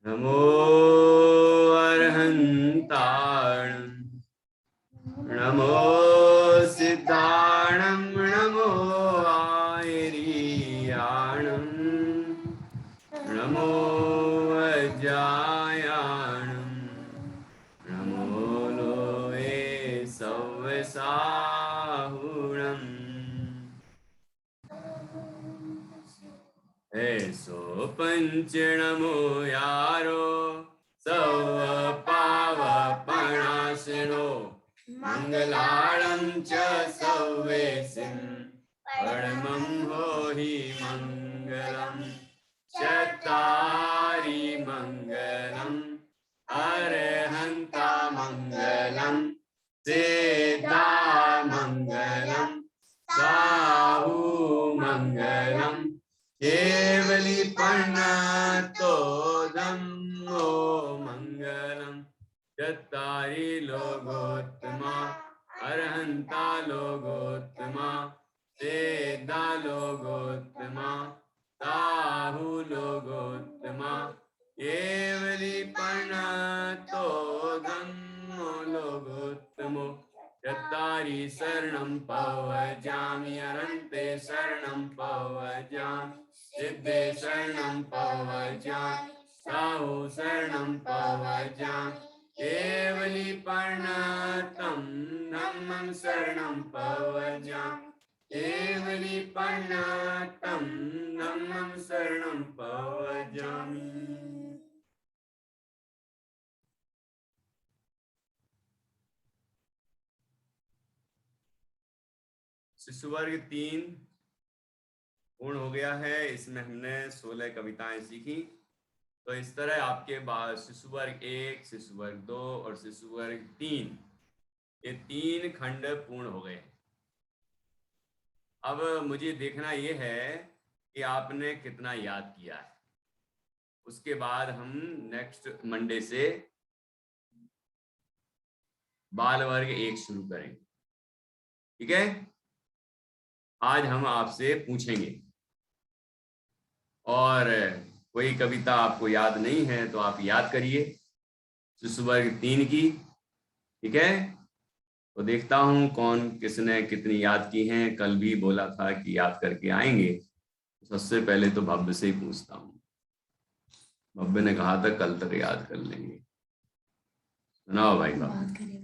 नमो अर्हन्ताणं नमो सिद्धाणं नमो आयर्याणं नमो अजायाणं नमो लोये सव्यसाहुणम् ऐसो पंच नमो यारो सव पावपणाशनो मंगलाळं च सव्येसिं परमं होहि मंगलम् चत्तारि मंगलम् अरहन्ता मंगलम् सिद्धा मंगलम् साहु मंगलम् केवली पर्णतो धम्मो मंगलम् चत्तारि लोकोत्तमा अरहन्ता लोकोत्तमा सिद्धा लोकोत्तमा साहु लोकोत्तमा केवली पर्णतो धम्मो लोकोत्तमो चत्तारि शरणं पवजामि अरन्ते शरणं पवजामि सिद्धे शरणं पवजामि साहु शरणं पवजामि केवली पर्णतं धम्मं शरणं पवजामि केवली पर्णतं धम्मं शरणं पवजामि। शिशु वर्ग 3 पूर्ण हो गया है। इसमें हमने 16 कविताएं सीखी। तो इस तरह आपके बाद शिशु वर्ग 1, शिशु वर्ग 2 और शिशु वर्ग 3 ये 3 खंड पूर्ण हो गए। अब मुझे देखना ये है कि आपने कितना याद किया है। उसके बाद हम नेक्स्ट मंडे से बाल वर्ग 1 शुरू करेंगे। ठीक है, आज हम आपसे पूछेंगे और कोई कविता आपको याद नहीं है तो आप याद करिए शिशु वर्ग 3 की। ठीक है, तो देखता हूं कौन किसने कितनी याद की हैं। कल भी बोला था कि याद करके आएंगे। सबसे पहले तो भव्य से ही पूछता हूं। भव्य ने कहा था कल तक याद कर लेंगे। सुनाओ भाई भव्य।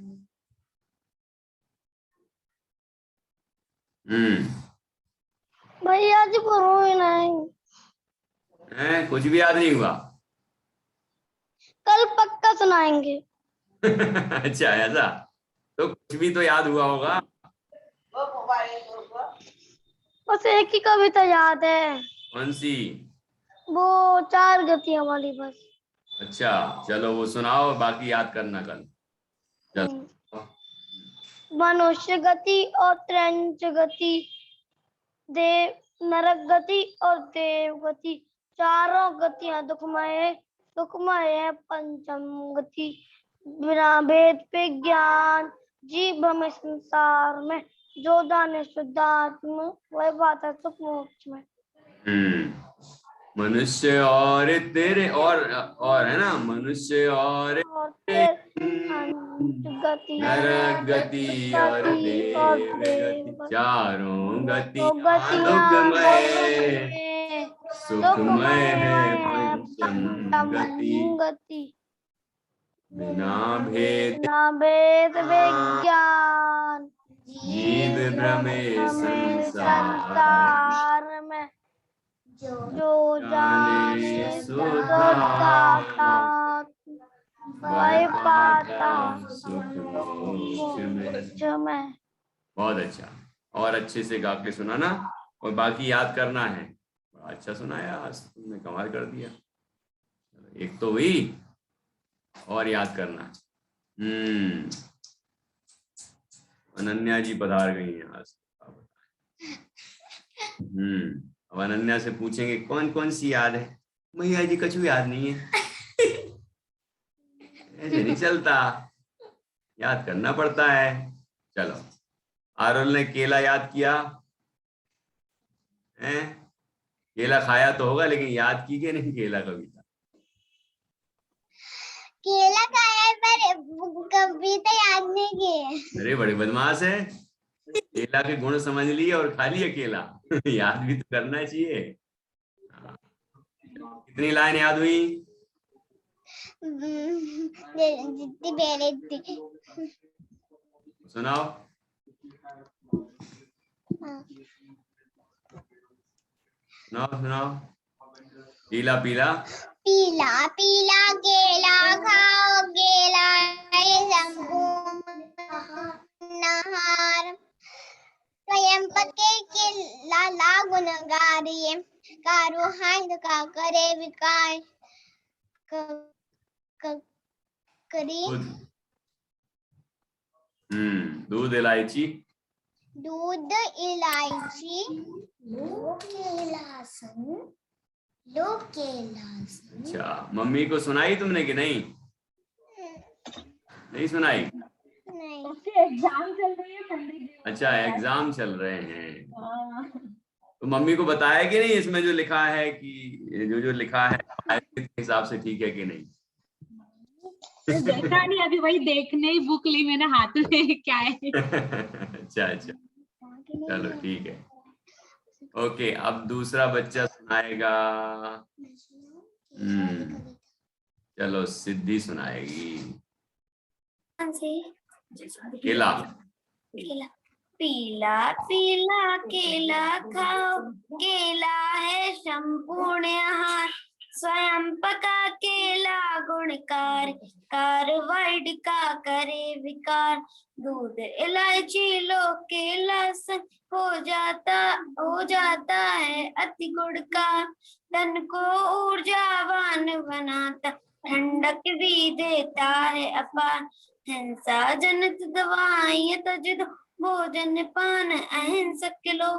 भाई आज करो ही नहीं। कुछ भी याद नहीं हुआ? कल पक्का सुनाएंगे। अच्छा ऐसा, तो कुछ भी तो याद हुआ होगा। बस एक ही कविता याद है। कौन सी? वो 4 गतियां वाली बस। अच्छा चलो वो सुनाओ, बाकी याद करना कल। चलो। मनुष्य गति और त्रंच गति, देव नरक गति और देव गति, चारों गतियां दुखमय है पंचम गति। बिना भेद पे ज्ञान जीव में संसार में, जो जाने शुद्धात्म वह पाता सुख मोक्ष में। मनुष्य और तेरे और है ना, मनुष्य और गति नरक गति और देव गति, चारों गतियां सुखमय है पंचम गति। बिना भेद विज्ञान जीव भ्रमे संसार में, जो जाने शुद्धात्मा वह पाता सुख मोक्ष में। बहुत अच्छा, और अच्छे से गा के सुनाना और बाकी याद करना है। बड़ा अच्छा सुनाया आज तुमने, कमाल कर दिया। एक तो हुई और याद करना। अनन्या जी पधार गई हैं आज। अब अनन्या से पूछेंगे कौन कौन सी याद है। मैया जी कुछ भी याद नहीं है। ऐसे नहीं चलता, याद करना पड़ता है। चलो, आरुल ने केला याद किया है? केला खाया तो होगा लेकिन याद की कि नहीं केला कविता? केला खाया पर कभी तो याद नहीं किए। अरे बड़े बदमाश है, केला के गुण समझ लिए और खा लिए केला। याद भी तो करना चाहिए। हाँ। कितनी लाइन याद हुई? जितनी पहले थी। सुनाओ। सुनाओ सुनाओ। पीला पीला पीला पीला केला खाओ, केला है संपूर्ण आहार। स्वयं पके केला गुणकारी, कार्बोहाइड्रेट का करे विकार। करी दूध इलायची। दूध इलायची अच्छा, मम्मी को सुनाई तुमने कि नहीं? नहीं सुनाई? नहीं। एग्जाम चल रही है पंडित जी। अच्छा, एग्जाम चल रहे हैं। तो मम्मी को बताया कि नहीं इसमें जो लिखा है कि जो लिखा है के हिसाब से ठीक है कि नहीं? देखा नहीं अभी, वही देखने ही बुक ली मैंने हाथ में, क्या है। अच्छा अच्छा, चलो ठीक है। ओके, अब दूसरा बच्चा सुनाएगा। चलो सिद्धि सुनाएगी। केला। पीला पीला केला खाओ, केला है संपूर्ण आहार। स्वयं पका केला गुणकार, कार्बोहाइड्रेट का करे विकार। दूध इलायची लो, केला हो जाता है अति गुण का। तन को ऊर्जावान बनाता, ठंडक भी देता है अपार। हिंसा जनित दवाएं तज दो, भोजन पान अहिंसक लो।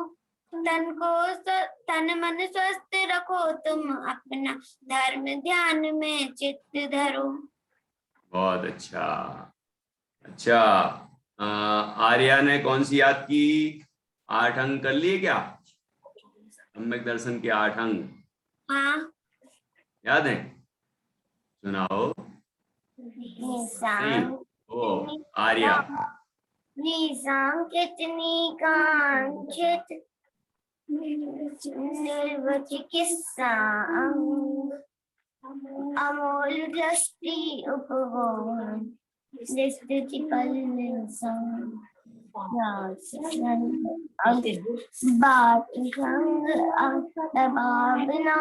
तन मन स्वस्थ रखो तुम, अपना धर्म ध्यान में चित्त धरो। बहुत अच्छा। अच्छा, आर्या ने कौन सी याद की? 8 अंक कर लिए क्या? सम्यक दर्शन के 8 अंक हाँ। याद है? सुनाओ। ओ आर्या। कितनी कांक्षित निर्वचिकित्सा, अमोल दृष्टि उपभोग, बात भावना,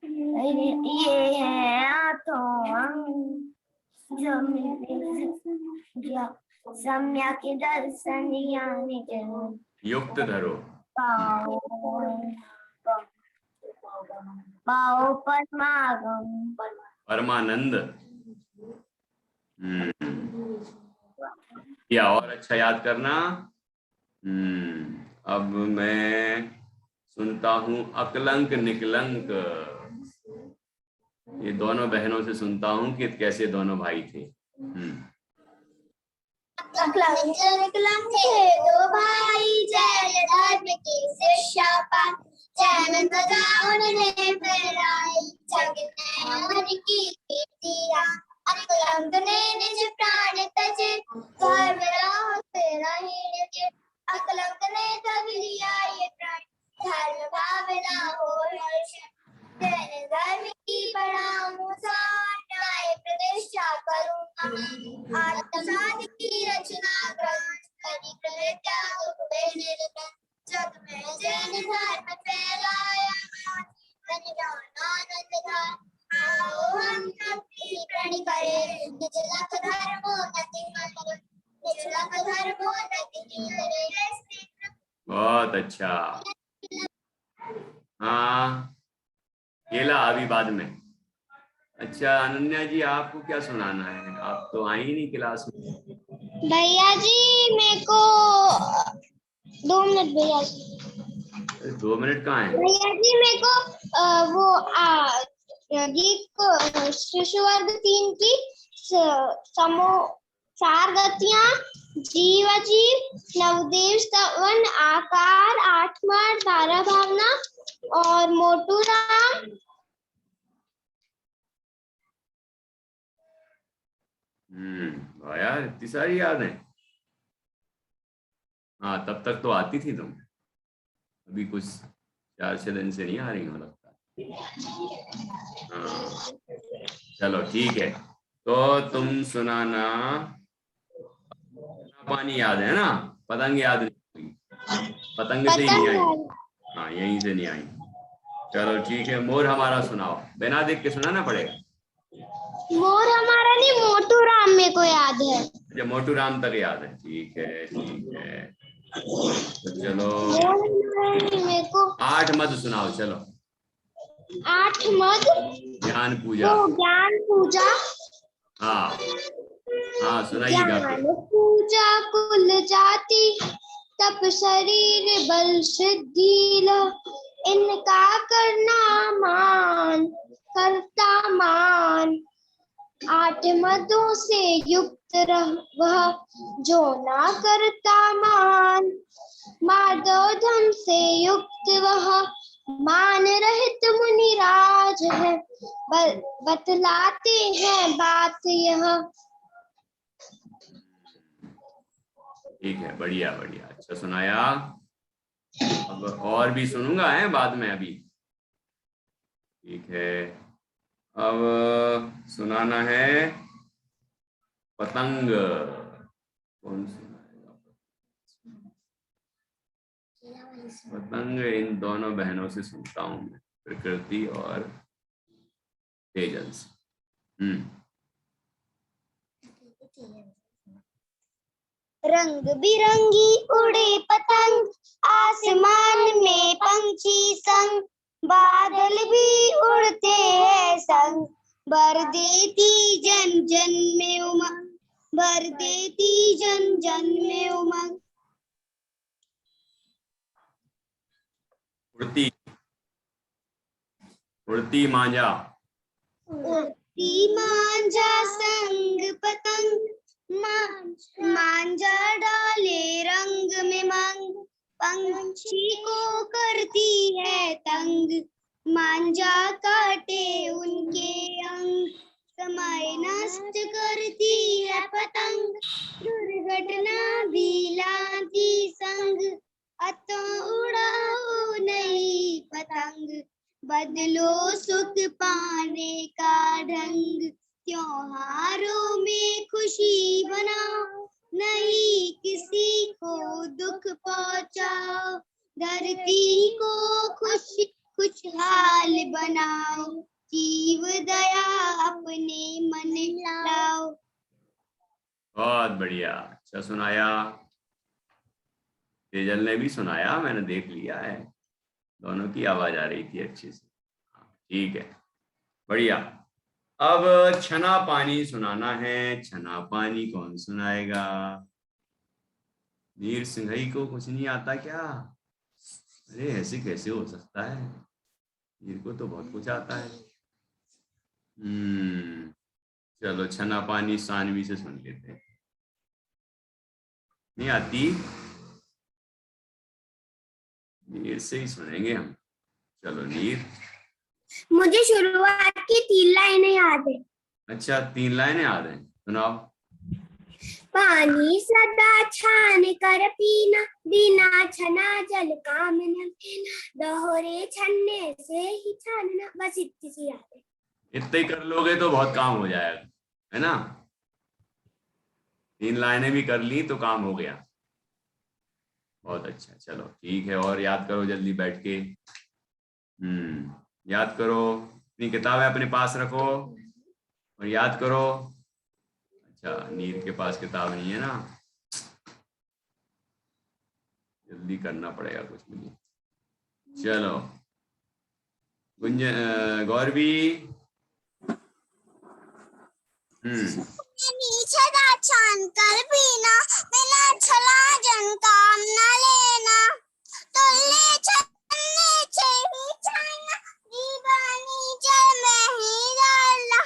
ये है सम्यक दर्शन यानी युक्त धरो। पाओ परमागम, परमानंद। या और अच्छा याद करना। अब मैं सुनता हूँ अकलंक निकलंक। ये दोनों बहनों से सुनता हूँ कि कैसे दोनों भाई थे। अकलंक निकलंक थे दो भाई, जैन धर्म की शिक्षा पाई। जैन ध्वजा उन्होंने फहराई, जग में उनकी कीर्तियां। अकलंक ने निज प्राण तजे, धर्म राह से नहीं डरे। अकलंक ने तब लिया ये प्राण, धर्म भावना हो हर्ष। जैन धर्म की बढ़ाऊं सार, न्याय प्रतिष्ठा करूंगा। आत्मसात की रचना ग्रंथ, करी प्रत्याग जग में जैन धर्म फैलाया। आनंद था आओ हम सबकी प्रण करें, निज लख धर्मोन्नति करें, निज लख धर्मोन्नति करें। बहुत अच्छा। हाँ, केला अभी बाद में। अच्छा अनन्या जी, आपको क्या सुनाना है? आप तो आई ही नहीं क्लास में। भैया जी मेरे को 2 मिनट। भैया जी 2 मिनट कहाँ है? भैया जी मेरे को गीत को शिशु वर्ग 3 की चार गतियां, जीव अजीव, नवदेव स्तवन, आकार, 8 मार, धारा भावना और मोटू राम वाह यार, इतनी सारी याद है। हाँ, तब तक तो आती थी तुम, अभी कुछ 4-6 दिन से नहीं आ रही हो लगता। हाँ चलो ठीक है, तो तुम सुनाना। पानी याद है ना, पतंग याद नहीं हुई, पतंग से ही नहीं आई। हाँ, यहीं से नहीं आई। चलो ठीक है, मोर हमारा सुनाओ, बिना देख के सुनाना पड़ेगा। मोर हमारा नहीं, मोटू राम मेरे को याद है। अच्छा, मोटू राम तक याद है, ठीक है ठीक है। तो चलो मेरे को 8 मत सुनाओ, चलो। 8 मद, ज्ञान पूजा। वो ज्ञान पूजा। हाँ हाँ, सुनाइएगा ज्ञान फिर। पूजा कुल जाति, तप शरीर बल सिद्धि ला, इनका करना मान, करता मान। 8 मदों से युक्त रह वह, जो ना करता मान। माधव धन से युक्त वह, मान रहित मुनिराज है। बतलाते हैं बात यह। ठीक है, बढ़िया बढ़िया, अच्छा सुनाया। अब और भी सुनूंगा है बाद में, अभी ठीक है। अब सुनाना है पतंग। कौन सुनाएगा पतंग? इन दोनों बहनों से सुनता हूं मैं, प्रकृति और तेजल से। रंग बिरंगी उड़े पतंग, आसमान में पंछी संग, बादल भी उड़ते हैं संग, भर देती जन जन में उमंग, भर देती जन जन में उमंग। उड़ती उड़ती मांझा। उड़ती मांझा संग पतंग, मांझा डाले रंग में मंग, पंछी को करती है तंग, मांझा काटे उनके अंग, समय नष्ट करती है पतंग, दुर्घटना भी लाती संग, अतो उड़ाओ नहीं पतंग, बदलो सुख पाने का ढंग, त्योहारों में खुशी बनाओ, नहीं किसी को दुख पहुंचाओ, धरती को खुशहाल बनाओ, जीव दया अपने मन लाओ। बहुत बढ़िया, अच्छा सुनाया। तेजल ने भी सुनाया, मैंने देख लिया है, दोनों की आवाज आ रही थी अच्छे से। ठीक है, बढ़िया। अब छना पानी सुनाना है। छना पानी कौन सुनाएगा? वीर सिंघई को कुछ नहीं आता क्या? अरे ऐसे कैसे हो सकता है, वीर को तो बहुत कुछ आता है। चलो छना पानी सानवी से सुन लेते हैं। नहीं आती? नीर से ही सुनेंगे हम। चलो नीर। मुझे शुरुआत की 3 लाइनें याद है। अच्छा, 3 लाइनें याद हैं, सुनाओ। पानी सदा छान कर पीना, बिना छना जल काम न लेना, दोहरे छन्ने से ही छानना। बस इतनी सी याद है। इतने ही कर लोगे तो बहुत काम हो जाएगा, है ना? 3 लाइनें भी कर ली तो काम हो गया। बहुत अच्छा, चलो ठीक है, और याद करो जल्दी बैठ के। याद करो, अपनी किताबें अपने पास रखो और याद करो। अच्छा, नीर के पास किताब नहीं है ना, जल्दी करना पड़ेगा कुछ मुझे। चलो गौरवी। छना छान कर पीना, बिना छला जन काम न लेना, तुल्ले छन्ने से ही छानना, जीवानी जल में ही डालना,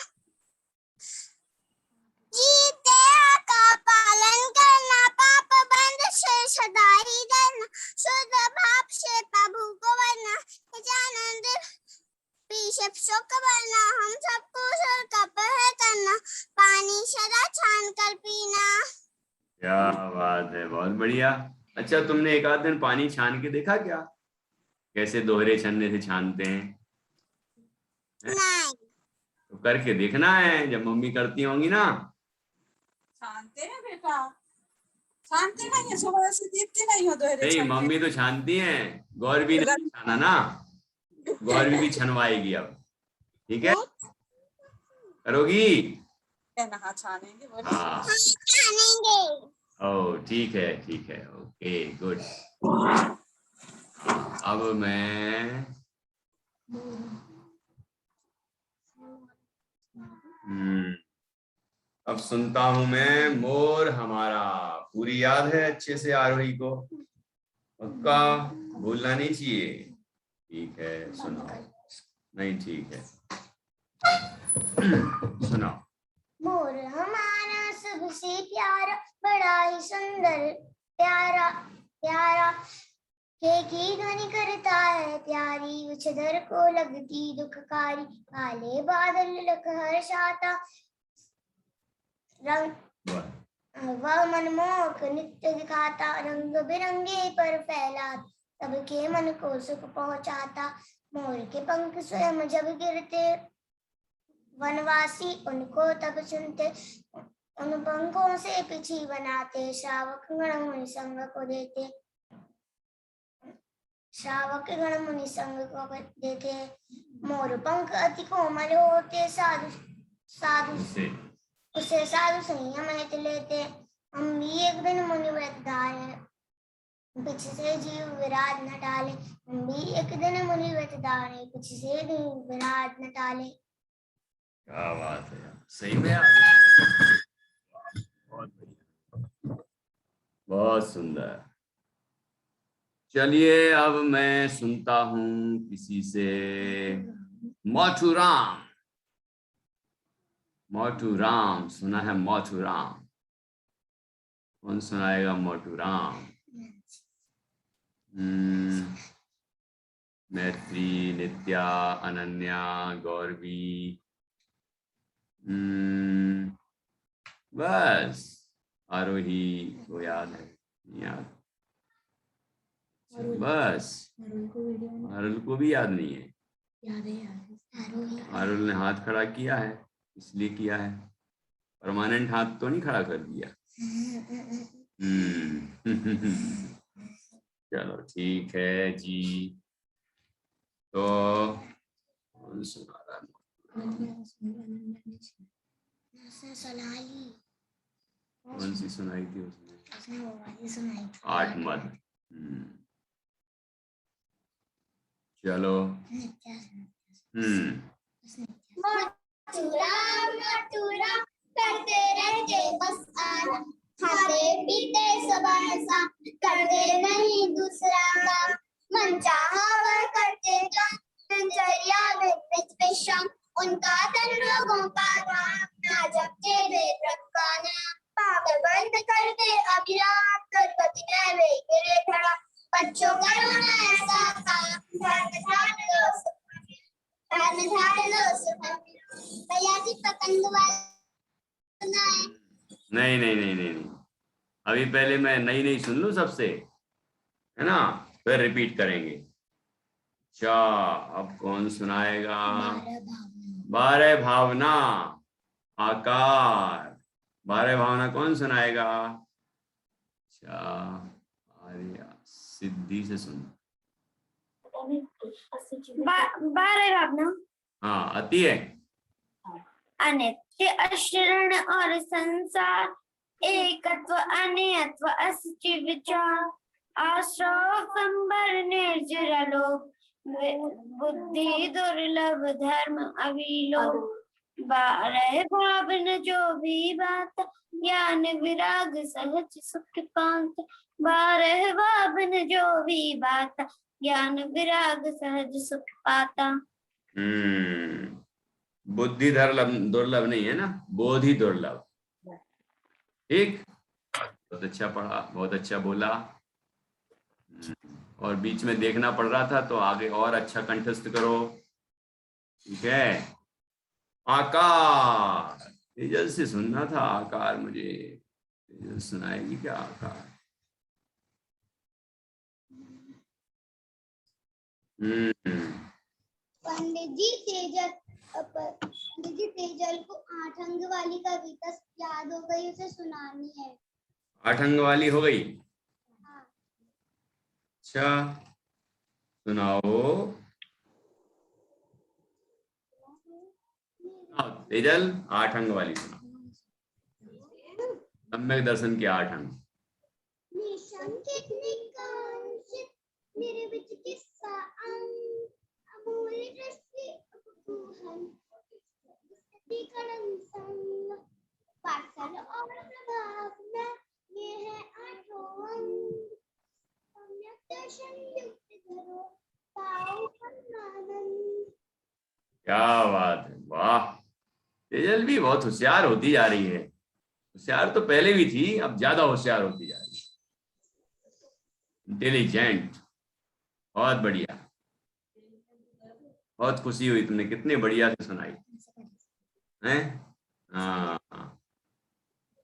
जीते का पालन करना, पाप बंद से सदा ही डरना, शुद्ध भाव से प्रभु को वरना, निजानंद पीछे सुख बनना, हम सबको सर का पहर करना, पानी सदा छान क्या बात है, बहुत बढ़िया। अच्छा, तुमने एक आध दिन पानी छान के देखा क्या, कैसे दोहरे छन्ने से छानते हैं? नहीं। तो करके देखना है, जब मम्मी करती होंगी ना। छानते हैं बेटा, छानते नहीं है, सुबह से देखते नहीं हो दोहरे नहीं, छन्ने। मम्मी तो छानती हैं, गौरवी ने नहीं छाना ना, गौरवी भी छनवाएगी अब, ठीक है? करोगी? नहा छानेंगे बोले। हाँ छानेंगे। ओ ठीक है, ठीक है, ओके गुड। अब मैं अब सुनता हूं मैं मोर हमारा। पूरी याद है अच्छे से आरोही को? पक्का? भूलना नहीं चाहिए। ठीक है, सुनाओ। नहीं, ठीक है, सुनाओ। मोर हमारा सबसे प्यारा, बड़ा ही सुंदर, प्यारा प्यारा, की ध्वनि करता है प्यारी, उछधर को लगती दुखकारी, काले बादल लख हर्षाता, रंग वह मनमोहक नित्य दिखाता, रंग बिरंगे पर फैला, सबके मन को सुख पहुंचाता। मोर के पंख स्वयं जब गिरते, वनवासी उनको तब सुनते, उन पंखों से पिछी बनाते, श्रावक गण मुनि संग को देते, श्रावक गण मुनि संग को देते। मोर पंख अति कोमल होते, साधु साधु उसे साधु संयम हित लेते। हम भी एक दिन मुनि व्रत धारे, पीछे से जीव विराट न टाले, हम भी एक दिन मुनि व्रत धारे, पीछे से जीव विराट न टाले। क्या बात है यार, सही में यार, बहुत बढ़िया, बहुत सुंदर। चलिए अब मैं सुनता हूं किसी से, मोटूराम। मोटूराम सुना है? मोटूराम कौन सुनाएगा? मोटूराम। मैत्री, नित्या, अनन्या, गौरवी, बस आरोही को याद है? याद? बस आरुल को भी याद नहीं है? आरुल ने हाथ खड़ा किया है, इसलिए किया है, परमानेंट हाथ तो नहीं खड़ा कर दिया। चलो ठीक है जी। तो कौन सुना रहा है? कौन सी सुनाई थी उसने? आठ मद। चलो। मथुरा करते रहते बस आना, खाते पीते सब ऐसा, करते नहीं दूसरा काम, मन चाहा वह करते काम, दिनचर्या में नित्य शाम, उनका तन लोगों का काम, ना जपते वे व्रत का नाम, पाप बंद करते अभिराम, गणपति नैवे गिरे खड़ा, बच्चों करो ना ऐसा काम, धर्म ध्यान लो भैया जी पतंग वाला नहीं नहीं नहीं नहीं नहीं, अभी पहले मैं नई नई सुन लूं सबसे, है ना, फिर रिपीट करेंगे। अच्छा, अब कौन सुनाएगा? बारह भावना आकार। बारह भावना कौन सुनाएगा? अच्छा, अरे सिद्धि से सुन। बारह भावना। हाँ, आती है। अनित्य, अशरण और संसार, एकत्व अनियत्व असचि विचार, आश्रव संबर निर्जर लोक, बुद्धि दुर्लभ धर्म अविलोक, बारह भावन जो भी बात, ज्ञान विराग सहज सुख पात, बारह भावन जो भी बात, ज्ञान विराग सहज सुख पाता। बुद्धि दुर्लभ नहीं है ना, बोधि दुर्लभ। ठीक, बहुत अच्छा पढ़ा, बहुत अच्छा बोला। और बीच में देखना पड़ रहा था, तो आगे और अच्छा कंठस्थ करो। ठीक है। आकार, तेजल से सुनना था आकार मुझे, तेजल सुनाएगी क्या आकार? पंडित जी तेजल को 8 अंक वाली कविता याद हो गई, उसे सुनानी है। 8 अंक वाली हो गई? हाँ। अच्छा सुनाओ। तेजल 8 अंक वाली सुनाओ। सम्यक दर्शन के 8 अंक। निशंकित निकांक्षित निर्विच किस्सा अंग अमूल्य दृष्टि कुतूहल विकरण संग पार्सल और प्रभाव में ये है 8 अंग। सम्यक दर्शन युक्त धरो पाओ आनंद। क्या बात है, वाह। तेजल भी बहुत होशियार होती जा रही है। होशियार तो पहले भी थी, अब ज्यादा होशियार होती जा रही है। इंटेलिजेंट, बहुत बढ़िया। बहुत खुशी हुई, तुमने कितने बढ़िया से सुनाई हैं। हाँ,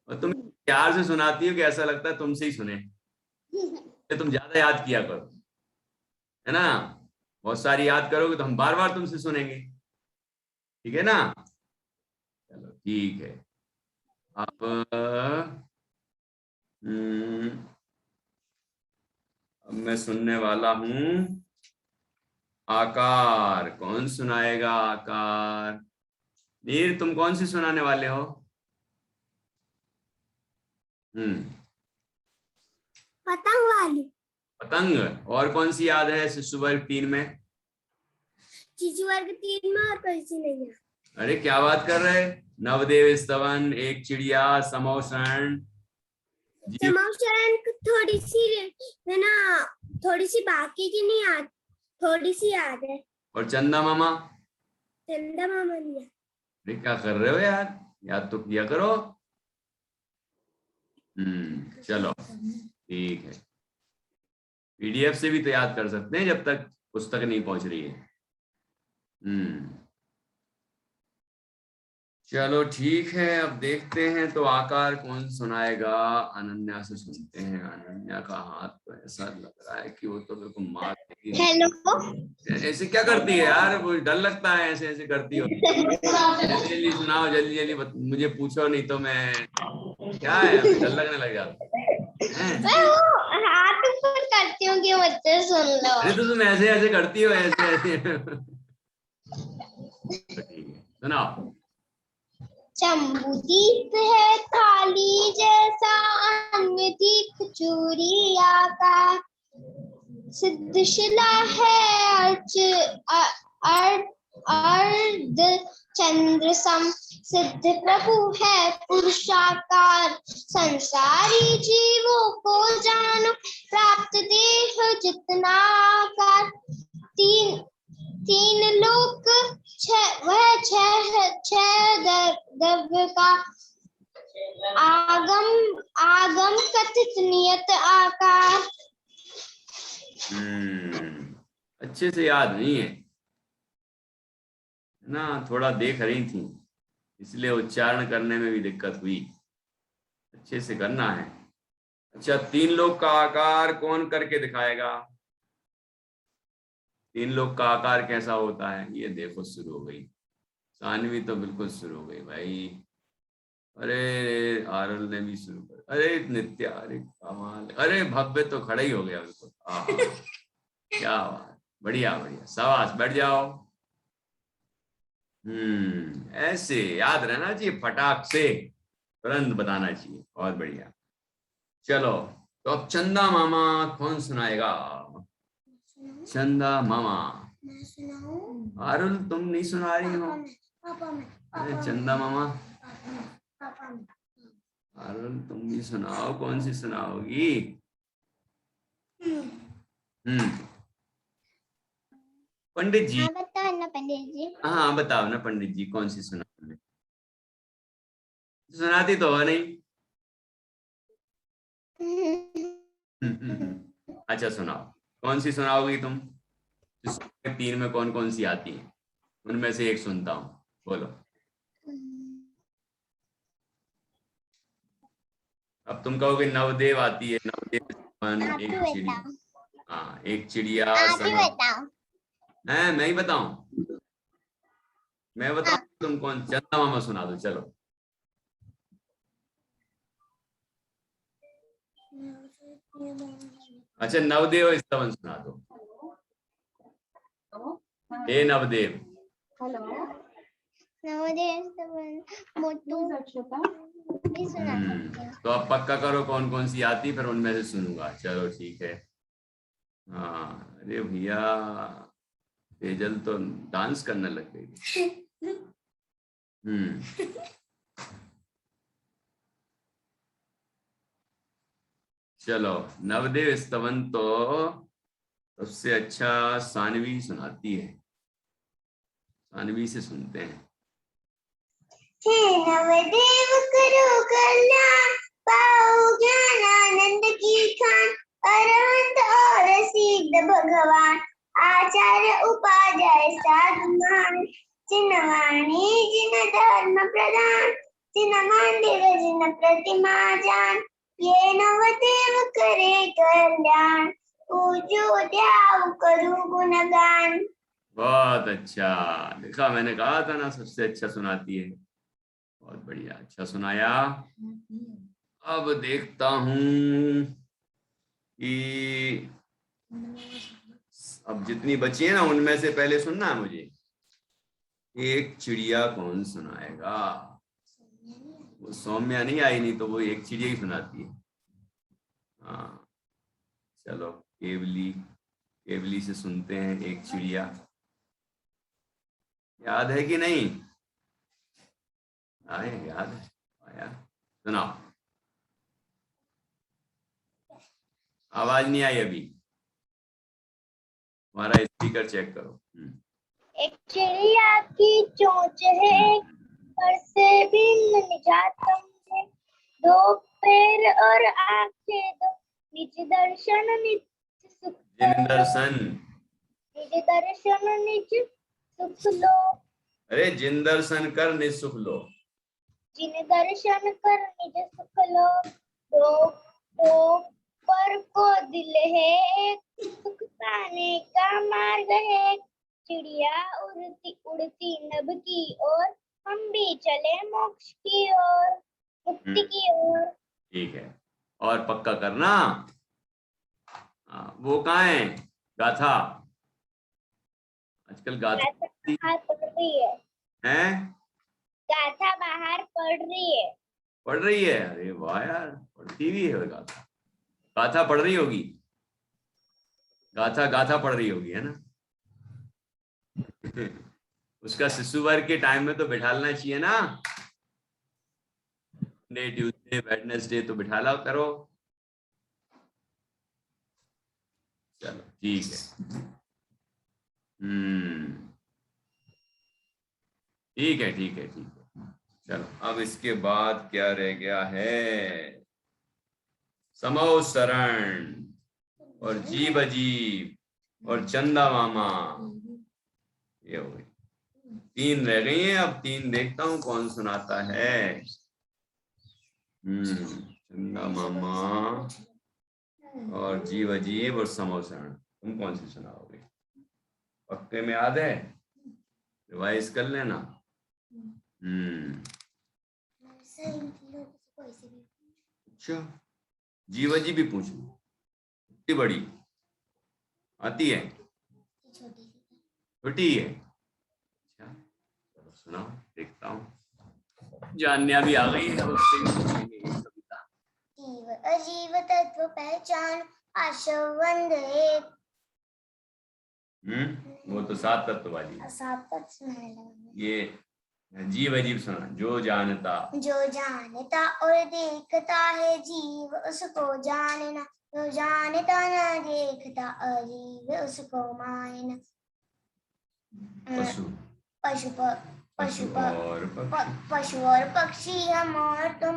और तुम प्यार से सुनाती हो कि ऐसा लगता है तुमसे ही सुने। तुम ज्यादा याद किया करो, है ना। बहुत सारी याद करोगे तो हम बार बार तुमसे सुनेंगे, ठीक है ना। चलो ठीक है। अब मैं सुनने वाला हूं आकार। कौन सुनाएगा आकार? नीर, तुम कौन सी सुनाने वाले हो? पतंग वाली। पतंग। और कौन सी याद है शिशु वर्ग 3 में? शिशु वर्ग 3 में और कोई सी नहीं है। अरे क्या बात कर रहे? नवदेव स्तवन, एक चिड़िया, समोषण, समोषण थोड़ी सी है ना, थोड़ी सी बाकी की नहीं याद, थोड़ी सी याद है। और चंदा मामा। चंदा मामा नहीं है। अरे क्या कर रहे हो यार, याद तो किया करो। चलो ठीक है। पीडीएफ से भी तो याद कर सकते हैं जब तक पुस्तक नहीं पहुंच रही है। चलो ठीक है, अब देखते हैं तो आकार कौन सुनाएगा। अनन्या से सुनते हैं। अनन्या का हाथ तो ऐसा लग रहा है कि वो तो मेरे को मार देगी। हेलो, ऐसे क्या करती है यार, वो डर लगता है ऐसे ऐसे करती हो। जल्दी जल्दी सुनाओ, जल्दी जल्दी मुझे पूछो, नहीं तो मैं क्या है, अभी डर लगने लग जाता है। मैं वो हाथ ऊपर करती हूँ कि बच्चे सुन लो। अरे तो तुम ऐसे ऐसे करती हो, ऐसे ऐसे। तो ठीक है, सुनाओ। चंबुदीप है थाली जैसा अन्य दीप चूरिया का, सिद्धशिला है अर्ध चंद्र सम, सिद्ध प्रभु है पुरुषाकार। संसारी जीवों को जानो प्राप्त देह जितना आकार। तीन लोक वह छह द्रव्य का आगम कथित नियत आकार। अच्छे से याद नहीं है ना, थोड़ा देख रही थी इसलिए उच्चारण करने में भी दिक्कत हुई। अच्छे से करना है। अच्छा, 3 लोग का आकार कौन करके दिखाएगा? 3 लोग का आकार कैसा होता है ये देखो। शुरू हो गई सानवी, तो बिल्कुल शुरू हो गई भाई। अरे आरल ने भी शुरू कर। अरे नित्या, अरे कमाल। अरे भव्य तो खड़ा ही हो गया बिल्कुल। क्या बात, बढ़िया बढ़िया, शाबाश, बैठ जाओ। ऐसे याद रहना चाहिए, फटाक से तुरंत बताना चाहिए। बहुत बढ़िया। चलो तो अब चंदा मामा कौन सुनाएगा? चंदा मामा। मैं सुनाऊं? आरुल तुम नहीं सुना रही हो? अरे चंदा मामा, आरुल तुम भी सुनाओ, कौन सी सुनाओगी? पंडित जी। बताओ ना पंडित जी। हाँ बताओ ना पंडित जी, कौन सी सुनाओगे? सुनाती तो हो नहीं। अच्छा सुनाओ, कौन सी सुनाओगी तुम? 3 में कौन कौन सी आती है, उनमें से एक सुनता हूँ, बोलो। अब तुम कहोगे नवदेव आती है, नवदेव स्तवन, आप एक ही चिड़िया, बताओ, हाँ एक चिड़िया आप ही समा, बताओ। मैं ही बताऊं, मैं बताऊं हाँ। तुम कौन, चंदा मामा सुना दो चलो। अच्छा नवदेव स्तवन सुना दो। हे नवदेव। नवोदय स्तवन मोटू भी सुना सकते हैं। तो अब पक्का करो कौन कौन सी आती, फिर उनमें से सुनूंगा। चलो ठीक है। हाँ अरे भैया तेजल तो डांस करने लग गई। चलो नवदेव स्तवन तो सबसे अच्छा सानवी सुनाती है, सानवी से सुनते हैं। हे नवदेव करो कल्याण, पाओ ज्ञान आनंद की खान, अरहंत और सिद्ध भगवान, आचार्य उपाध्याय साधु महान, जिन वाणी जिन धर्म प्रदान, जिन मंदिर जिन प्रतिमा जान, ये नवदेव करे कल्याण, पूजो ध्याव करो गुणगान। बहुत अच्छा, देखा मैंने कहा था ना सबसे अच्छा सुनाती है। बहुत बढ़िया, अच्छा सुनाया। अब देखता हूँ कि अब जितनी बची है ना उनमें से पहले सुनना है मुझे, एक चिड़िया कौन सुनाएगा। वो सौम्या नहीं आई, नहीं तो वो एक चिड़िया ही सुनाती है। हाँ चलो केवली, केवली से सुनते हैं एक चिड़िया। याद है कि नहीं? आए याद है, आया सुनाओ। आवाज नहीं आई अभी, हमारा स्पीकर चेक करो। एक चिड़िया की चोंच है, पर से भी निजातम है, दो पैर और आंखें दो, निज दर्शन निज सुख जिन दर्शन, निज दर्शन निज सुख लो, अरे जिन दर्शन कर निसुख लो, जिन दर्शन कर निज सुख लो, दो पर को दिल है, सुख पाने का मार्ग है, चिड़िया उड़ती उड़ती नभ की ओर, हम भी चले मोक्ष की ओर, मुक्ति की ओर। ठीक है और पक्का करना। वो कहाँ है गाथा, आजकल गाथा बाहर पढ़ रही है, हैं? गाथा बाहर पढ़ रही है। पढ़ रही है, अरे वाह यार, पढ़ती भी है गाथा, गाथा पढ़ रही होगी, गाथा गाथा पढ़ रही होगी है ना। उसका शिशु वर्ग के टाइम में तो बिठालना चाहिए ना, मंडे ट्यूसडे वेडनेसडे तो बिठाला करो। चलो ठीक है। ठीक है ठीक है ठीक है। चलो अब इसके बाद क्या रह गया है, समो शरण और जीव अजीब और चंदा मामा, ये हो गई, 3 रह गई हैं। अब 3 देखता हूँ कौन सुनाता है। चंदा मामा और जीव अजीब और समो शरण, तुम कौन सी सुनाओगे? पक्के में याद है, रिवाइज कर लेना। अच्छा जीव अजीब भी पूछ लो, इतनी बड़ी आती है, छोटी है। अच्छा चलो सुनाओ, देखता हूँ, जान्या भी आ गई है, उससे भी पूछेंगे ये कविता। जीव अजीव तत्व पहचान, आशवंद एक। वो तो 7 तत्व वाली, 7 तत्व सुनाने लगा। ये जीव अजीब सुना, जो जानता और देखता है जीव उसको जानना, जो जानता न देखता अजीव उसको मानना। पशु, पशु और पक्षी हम और तुम,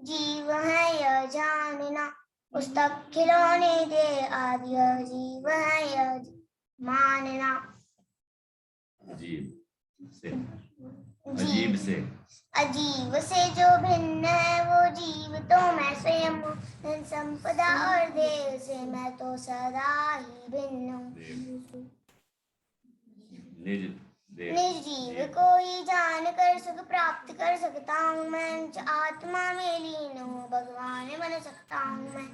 जीव है यह जानना, पुस्तक खिलौने दे आदि जीव है यह मानना। जीव से अजीब से। अजीब से जो भिन्न है वो जीव तो मैं स्वयं हूँ, धन संपदा और देव से मैं तो सदा ही भिन्न हूँ। निज देव निर्जीव को ही जान कर सुख प्राप्त कर सकता हूँ मैं, आत्मा में लीन हूँ भगवान बन सकता हूँ मैं।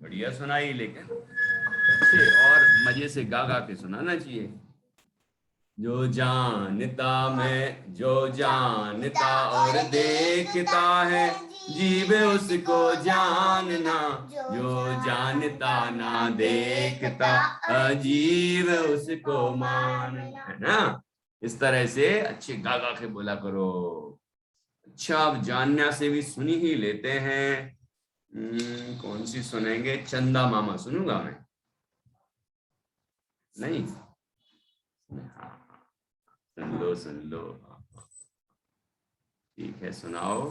बढ़िया सुनाई, लेकिन अच्छे और मजे से गा गा के सुनाना चाहिए। जो जानता मैं, जो जानता और देखता है, जीव उसको जानना, जो जानता ना देखता, अजीब उसको मानना, है ना। इस तरह से अच्छे गा गा के बोला करो। अच्छा, अब जानना से भी सुनी ही लेते हैं। कौन सी सुनेंगे? चंदा मामा सुनूंगा मैं, नहीं? हाँ, सुन लो, ठीक है, सुनाओ।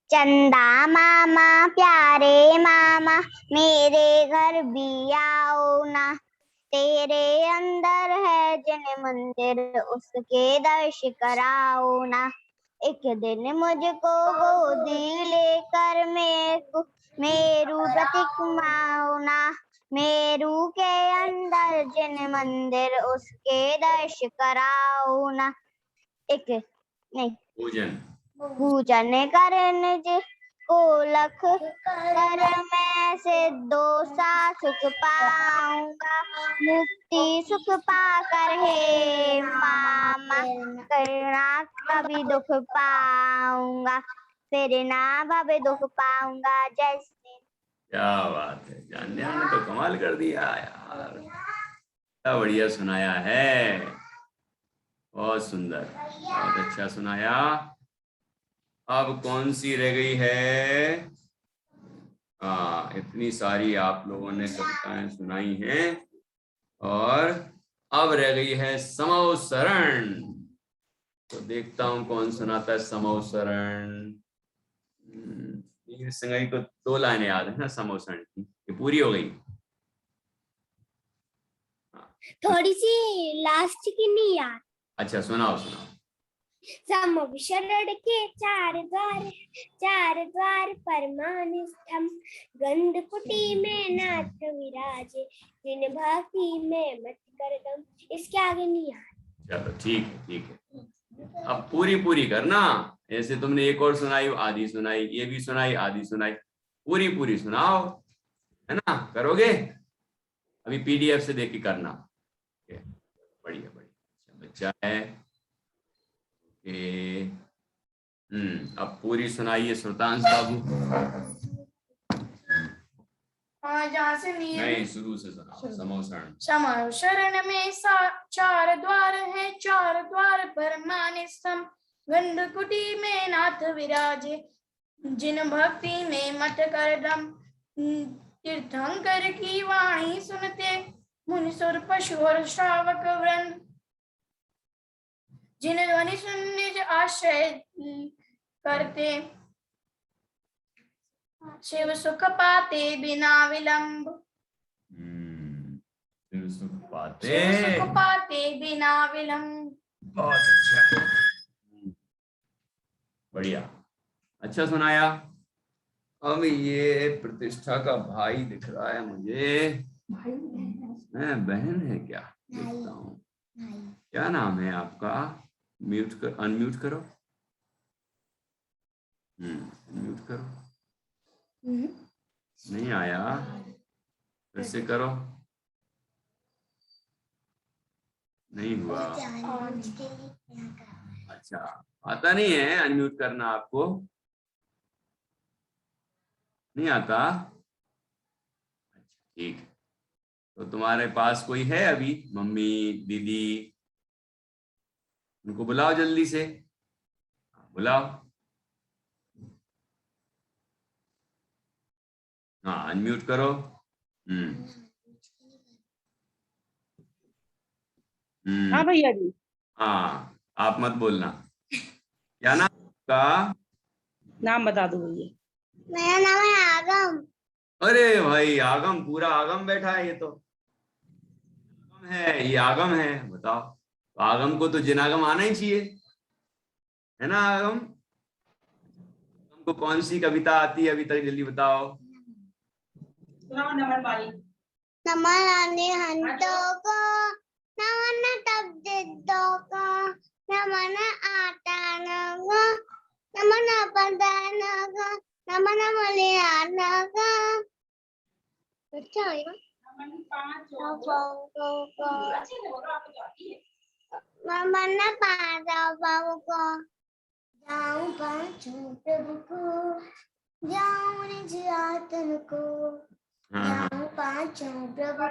चंदा मामा प्यारे मामा मेरे घर भी आओ ना, तेरे अंदर है जिन मंदिर उसके दर्श कराओ ना। एक दिन मुझको गोदी लेकर मेरू प्रतीक माओ ना, मेरू के अंदर जिन मंदिर उसके दर्श कराओ ना। एक नहीं, पूजन करने को लख कर मैं से दोसा सुख पाऊंगा, मुक्ति सुख पाकर हे मामा करना कभी दुख पाऊंगा, फिर ना भवे दुख पाऊंगा। जैसे क्या बात है, जानने ने तो कमाल कर दिया यार, क्या बढ़िया सुनाया है, बहुत सुंदर, बहुत अच्छा सुनाया। अब कौन सी रह गई है? इतनी सारी आप लोगों ने कविताएं सुनाई हैं, और अब रह गई है समौसरण। तो देखता हूं कौन सुनाता है समौसरण। संगई को 2 लाइनें याद है ना समौसरण की, ये पूरी हो गई। थोड़ी सी लास्ट की नहीं यार। अच्छा, सुनाओ सुनाओ। समशरण के 4 द्वार परमानिष्ठम, गंध कुटी में नाथ विराजे, जिन भक्ति में मत कर दम। इसके आगे नहीं यार। चलो ठीक है, ठीक है, अब पूरी करना। ऐसे तुमने एक और सुनाई, आधी सुनाई, ये भी सुनाई, आधी सुनाई, पूरी सुनाओ, है ना? करोगे? अभी पीडीएफ से देख के करना। बढ़िया, बच्चा है। अब पूरी सुनाइए सुल्तान बाबू। जहाँ से नहीं, शुरू से सुनाओ। समौसरण। समशरण में 4 द्वार है, 4 द्वार परमानिष्ठम, गंध कुटी में नाथ विराजे, जिन भक्ति में मत कर दम। तीर्थंकर की वाणी सुनते मुनि सुर पशु और श्रावक वृंद, जिन ध्वनि सुन निज आश्रय करते, शिव सुख पाते बिना विलंब। शिव सुख पाते बिना विलंब। बहुत अच्छा, बढ़िया, अच्छा सुनाया। अब ये प्रतिष्ठा का भाई दिख रहा है मुझे, बहन है क्या? देखता हूँ, क्या नाम है आपका? अनम्यूट करो, अनम्यूट करो। नहीं आया, फिर से करो, नहीं हुआ। अच्छा, आता नहीं है अनम्यूट करना आपको? नहीं आता? अच्छा, ठीक है। तो तुम्हारे पास कोई है अभी? मम्मी, दीदी, उनको बुलाओ जल्दी से, बुलाओ। हाँ, अनम्यूट करो। हाँ भैया जी। हाँ, आप मत बोलना। क्या नाम का? नाम बता दो भैया। मेरा नाम है आगम। अरे भाई, आगम, पूरा आगम बैठा है। ये तो आगम है, ये आगम है। बताओ, तो आगम को तो जिनागम आना ही चाहिए। है ना आगम? हमको कौन सी कविता आती है अभी तक, जल्दी बताओ। नमन वाली। नमन आने हंतों को, नमन तब जिद्दों को, नमन आता नगो, नमन पदान को, नमन मलियान को। अच्छा है ना? नमन पादाओं को, जाऊं पांचों प्रभु को, जाऊं निज आतन को, जाऊं पांचों प्रभु।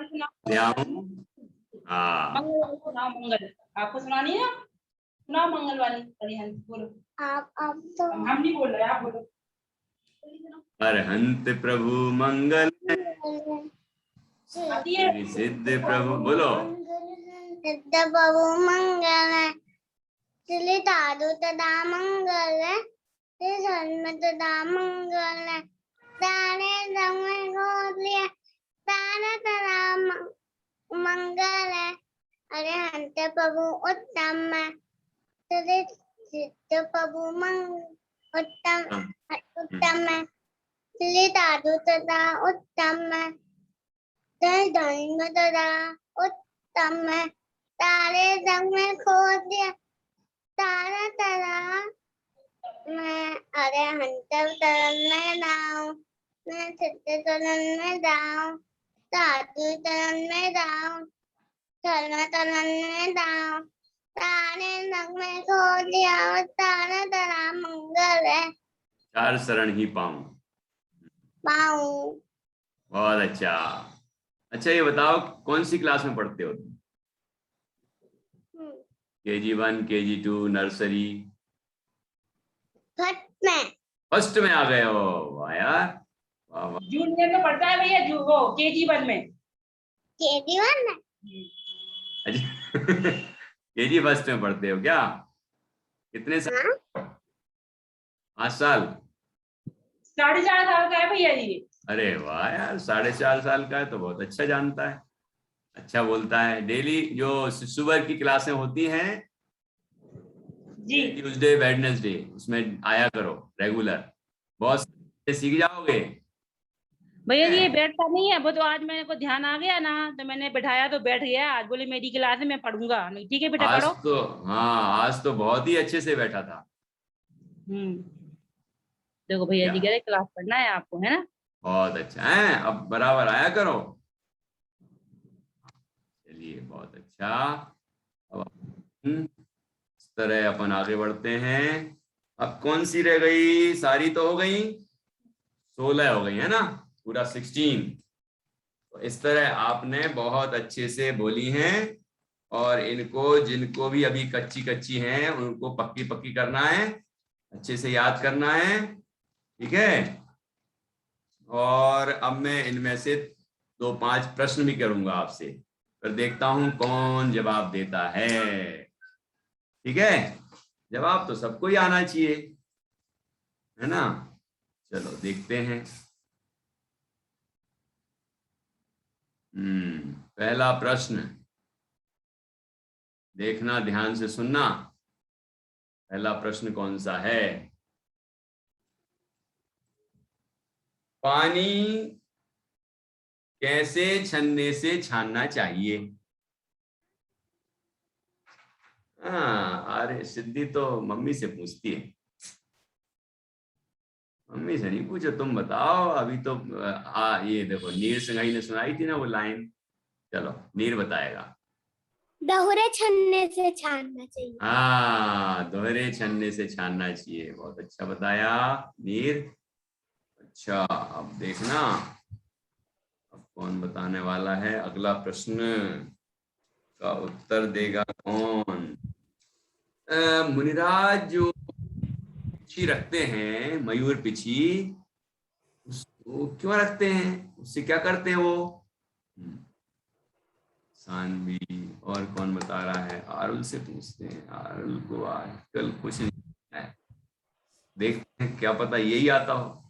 हाँ सुनाओ मंगल, आपको सुनानी है? सुनाओ मंगल वाली अरिहंत, बोलो। आप तो हम नहीं बोल रहे, आप बोलो। अरहंत प्रभु मंगल है, सिद्ध प्रभु, बोलो। सिद्ध प्रभु मंगल है, श्री साधु तदा मंगल है, श्री सन्मत तदा मंगल है, सारे संग में गोद लिया, सारा तदा मंगल है, अरिहंत प्रभु उत्तम है, श्री सिद्ध प्रभु उत्तम है, श्री साधु तदा उत्तम है, धर्म तदा उत्तम है, तारे संग में खोद दिया, तारा तरा मैं अरिहंत तरन में दाऊं, मैं सिद्ध तरन में दाऊं, साधु तरन में दाऊं, धर्म तरन में दाऊं, तारे संग में खोद दिया, तारा तरा मंगल है, 4 शरण ही पाऊं। बहुत अच्छा। अच्छा ये बताओ कौन सी क्लास में पढ़ते हो तुम? KG1, KG2, nursery? फर्स्ट में आ गए हो, वाह यार, वाह वाह। जूनियर में पढ़ता है भैया, वो KG1 में। KG1 में? अच्छा KG फर्स्ट में पढ़ते हो क्या? कितने साल? 5 साल? 4.5 साल का है भैया जी। अरे वाह यार, 4.5 साल का है तो बहुत अच्छा जानता है, अच्छा बोलता है। डेली जो सुबह की क्लासें होती हैं जी, ट्यूसडे वेडनेसडे, उसमें आया करो रेगुलर, बहुत सीख जाओगे। भैया जी ये बैठता नहीं है, वो तो आज मेरे को ध्यान आ गया ना, तो मैंने बैठाया तो बैठ गया। आज बोले मेरी क्लास है मैं पढ़ूंगा, नहीं ठीक है बेटा आज पढ़ो। तो हाँ, आज तो बहुत ही अच्छे से बैठा था। देखो भैया जी कह रहे क्लास पढ़ना है आपको, है ना? बहुत अच्छा है, अब बराबर आया करो। चलिए बहुत अच्छा। अब इस तरह अपन आगे बढ़ते हैं। अब कौन सी रह गई? सारी तो हो गई, 16 हो गई है ना, पूरा 16। तो इस तरह आपने बहुत अच्छे से बोली हैं, और इनको जिनको भी अभी कच्ची कच्ची हैं उनको पक्की पक्की करना है, अच्छे से याद करना है, ठीक है। और अब मैं इनमें से 2-5 प्रश्न भी करूंगा आपसे, फिर देखता हूं कौन जवाब देता है, ठीक है। जवाब तो सबको ही आना चाहिए, है ना। चलो देखते हैं। पहला प्रश्न, देखना ध्यान से सुनना। पहला प्रश्न कौन सा है? पानी कैसे छन्ने से छानना चाहिए? हाँ, अरे सिद्धि तो मम्मी से पूछती है, मम्मी से नहीं पूछो, तुम बताओ। अभी तो ये देखो नीर सिंघाई ने सुनाई थी ना वो लाइन, चलो नीर बताएगा। दोहरे छन्ने से छानना चाहिए। हाँ, दोहरे छन्ने से छानना चाहिए, बहुत अच्छा बताया नीर। अच्छा अब देखना, अब कौन बताने वाला है? अगला प्रश्न का उत्तर देगा कौन? मुनिराज जो पिछी रखते हैं, मयूर पिछी, उसको क्यों रखते हैं? उससे क्या करते हैं वो? सानवी, और कौन बता रहा है? आरुल से पूछते हैं, आरुल को आजकल कुछ नहीं है, देखते हैं क्या पता यही आता हो।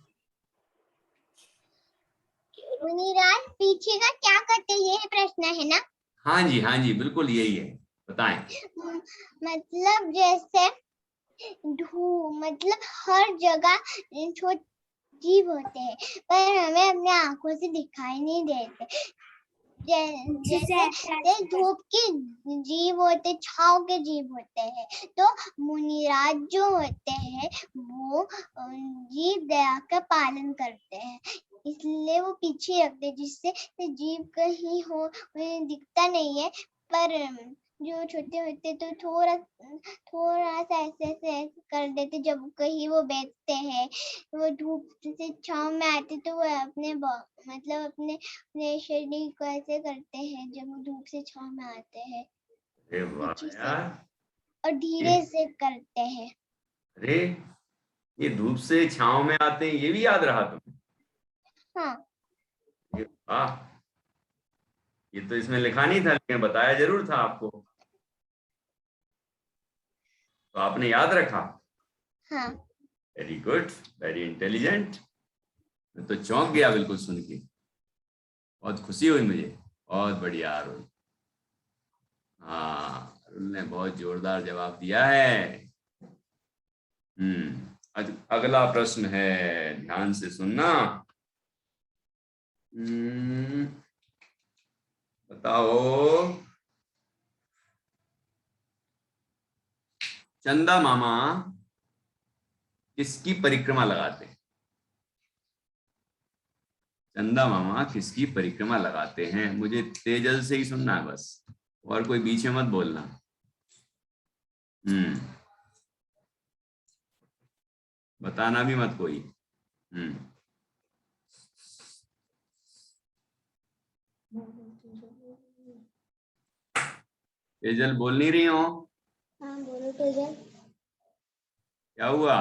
मुनिराज पीछे का क्या करते हैं, ये प्रश्न है ना? हाँ जी बिल्कुल यही है, बताएं। मतलब जैसे धूप मतलब हर जगह छोटे जीव होते हैं, पर हमें अपने आंखों से दिखाई नहीं देते। जैसे धूप के जीव होते, छाव के जीव होते हैं, तो मुनिराज जो होते हैं वो जीव दया का पालन करते हैं, इसलिए वो पीछे रखते हैं, जिससे जीव कहीं हो दिखता नहीं है, पर जो छोटे होते तो थोड़ा सा ऐसे कर देते। जब कहीं वो बैठते हैं, वो धूप से छांव में आते तो वो अपने मतलब अपने शरीर को ऐसे करते हैं जब वो धूप से छांव में आते हैं। अरे वाह यार, और धीरे से करते हैं। अरे ये धूप से छांव में आते हैं, ये भी याद रहा तुम्हें? हाँ। वाह, ये तो इसमें लिखा नहीं था लेकिन बताया जरूर था आपको, तो आपने याद रखा। हाँ। Very good, very intelligent. मैं तो चौंक गया बिल्कुल सुन के, बहुत खुशी हुई मुझे। बहुत बढ़िया अरुण। हाँ, अरुण ने बहुत जोरदार जवाब दिया है। अगला प्रश्न है, ध्यान से सुनना। बताओ, चंदा मामा किसकी परिक्रमा लगाते हैं? चंदा मामा किसकी परिक्रमा लगाते हैं? मुझे तेजल से ही सुनना है बस, और कोई बीच में मत बोलना। बताना भी मत कोई। तेजल बोल नहीं रही हो? हाँ बोलो तेजल। क्या हुआ?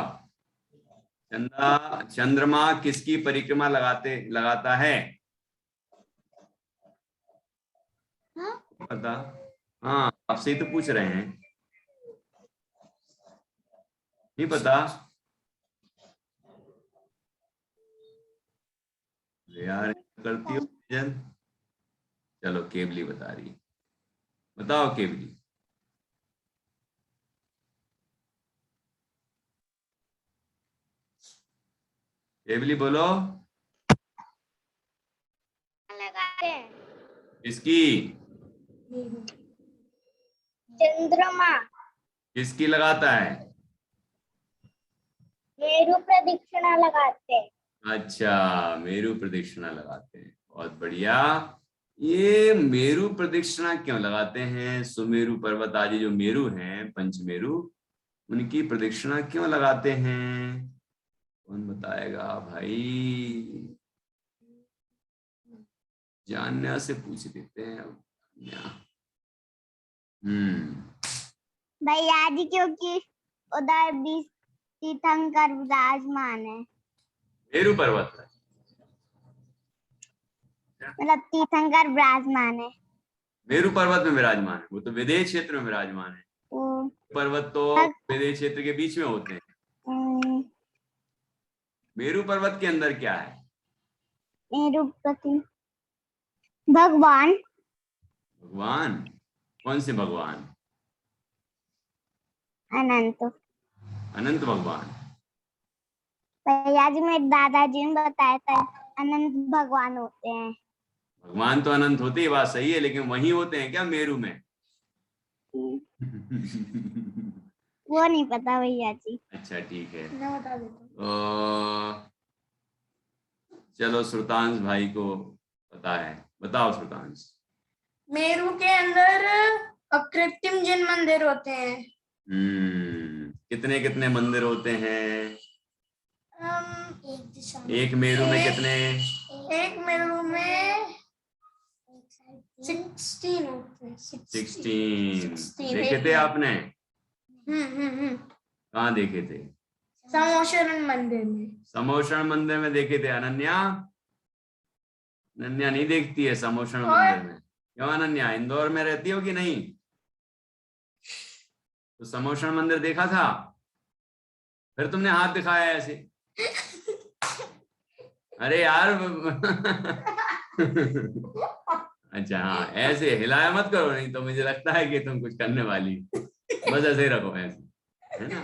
चंद्रमा किसकी परिक्रमा लगाता है? हाँ? पता? हाँ, आपसे ही तो पूछ रहे हैं। नहीं पता यार, करती हो तेजल। चलो केवली बता रही है, बताओ केवली। केवली बोलो। लगाते हैं। किसकी? चंद्रमा। किसकी लगाता है? मेरु प्रदक्षिणा लगाते हैं। अच्छा, मेरु प्रदक्षिणा लगाते हैं, बहुत बढ़िया। ये मेरु प्रदक्षिणा क्यों लगाते हैं? सुमेरु पर्वत आदि जो मेरु हैं, पंचमेरु, उनकी प्रदक्षिणा क्यों लगाते हैं? कौन बताएगा भाई? जान्या से पूछ देते हैं अब। भैया जी, क्योंकि उधर भी तीर्थंकर विराजमान है। मेरु पर्वत है, मतलब तीर्थंकर विराजमान है। मेरु पर्वत में विराजमान है, वो तो विदेह क्षेत्र में विराजमान है। पर्वत तो विदेह क्षेत्र के बीच में होते हैं। मेरु पर्वत के अंदर क्या है? मेरु प्रति भगवान। भगवान? कौन से भगवान? अनंत। अनंत भगवान। भैया जी, मेरे दादाजी ने बताया था अनंत भगवान होते हैं। भगवान तो अनंत होते ही, बात सही है, लेकिन वही होते हैं क्या मेरु में? वो नहीं पता भैया जी। अच्छा ठीक है, मैं बता देता हूँ। चलो श्रुतांश भाई को पता है, बताओ श्रुतांश। मेरू के अंदर अकृत्रिम जिन मंदिर होते हैं। कितने कितने मंदिर होते हैं? एक मेरू में कितने? एक मेरू में 16 होते हैं। 16 देखे थे आपने? कहाँ देखे थे? समोशरण मंदिर में। समोशरण मंदिर में देखे थे। अनन्या? अनन्या नहीं देखती है समोशरण मंदिर में। क्यों अनन्या, इंदौर में रहती हो कि नहीं? तो समोशरण मंदिर देखा था, फिर तुमने हाथ दिखाया ऐसे। अरे यार अच्छा हाँ, ऐसे हिलाया मत करो, नहीं तो मुझे लगता है कि तुम कुछ करने वाली। बस ऐसे ही रखो ऐसे, है ना?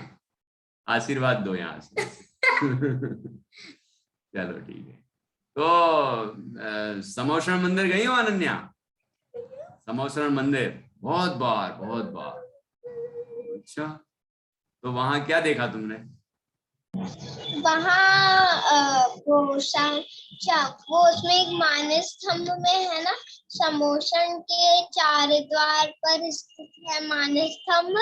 आशीर्वाद दो यहाँ से। चलो ठीक है। तो समोसरण मंदिर गई हो अनन्या? समोसरण मंदिर बहुत बार, बहुत बार। अच्छा, तो वहां क्या देखा तुमने? वहाँ वो उसमें एक मानस स्तंभ में है ना, समोसन के 4 द्वार पर स्थित है मानस स्तंभ।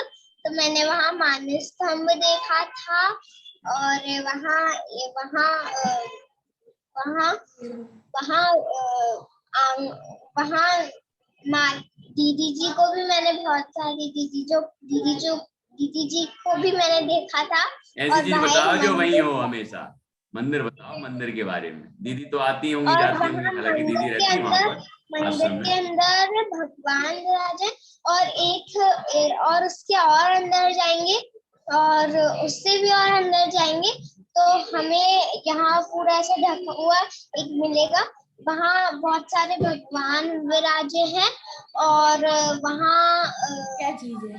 तो मैंने वहाँ मानस स्तंभ देखा था। और वहाँ वहाँ वहाँ वहाँ वहाँ दीदी जी को भी मैंने बहुत सारी दीदी जी को भी मैंने देखा था। ऐसी चीज बताओ जो वहीं हो हमेशा। मंदिर बताओ, मंदिर के बारे में। दीदी तो आती होंगी, और जाती होंगी, हालांकि दीदी रहती है वहां पर मंदिर आश्रम के में। अंदर भगवान विराज है। और उसके और अंदर जाएंगे और उससे भी और अंदर जाएंगे तो हमें यहाँ पूरा ऐसा ढका हुआ एक मिलेगा। वहाँ बहुत सारे भगवान विराजे हैं। और वहाँ क्या चीज है?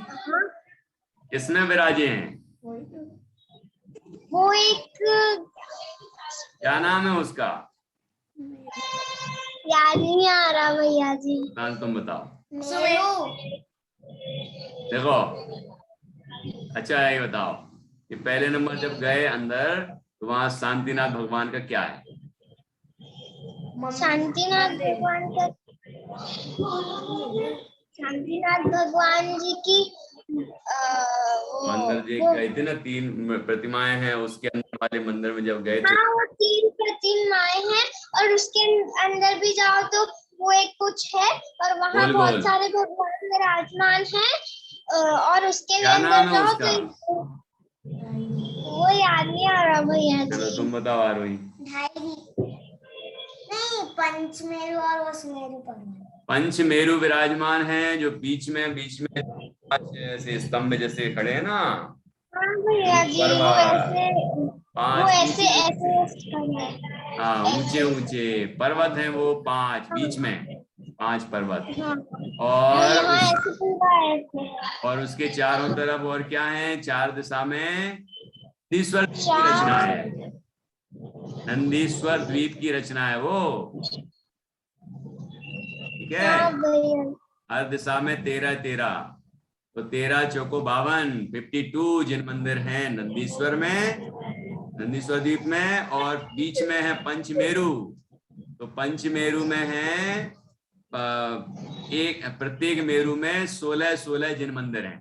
किसमें विराजे हैं? वो एक, क्या नाम है उसका? याद नहीं आ रहा भैया जी। तुम बताओ। मेरू। देखो, अच्छा ये बताओ कि पहले नंबर जब गए अंदर तो वहां शांतिनाथ भगवान का क्या है? शांतिनाथ भगवान जी की मंदिर जी गए थे ना, 3 प्रतिमाएं हैं उसके अंदर वाले मंदिर में जब गए थे। हाँ, वो 3 प्रतिमाएं हैं और उसके अंदर भी जाओ तो वो एक कुछ है और वहाँ गोल बहुत गोल। सारे भगवान विराजमान हैं। और उसके भी क्या नाम अंदर है जाओ उसका? तो वो याद नहीं आ रहा भैया चलो जी। तुम बताओ आरोही। नहीं, पंचमेरु और वसुमेरु पर्वत। पंचमेरु विराजमान है, जो बीच में 5 ऐसे स्तंभ जैसे खड़े हैं ना। हाँ भैया जी, वो ऐसे 5 ऐसे हाँ, ऊंचे ऊंचे पर्वत हैं वो 5, बीच में 5 पर्वत। और उसके चारों तरफ और क्या है? 4 दिशा में नंदीश्वर द्वीप की रचना है। नंदीश्वर द्वीप की रचना है वो, ठीक है। हर दिशा में 13 तो 13 चौको 52, 52 जिन मंदिर हैं नंदीश्वर में, नंदीश्वर द्वीप में। और बीच में है पंचमेरु। तो पंचमेरु में है एक, प्रत्येक मेरु में 16 जिन मंदिर हैं।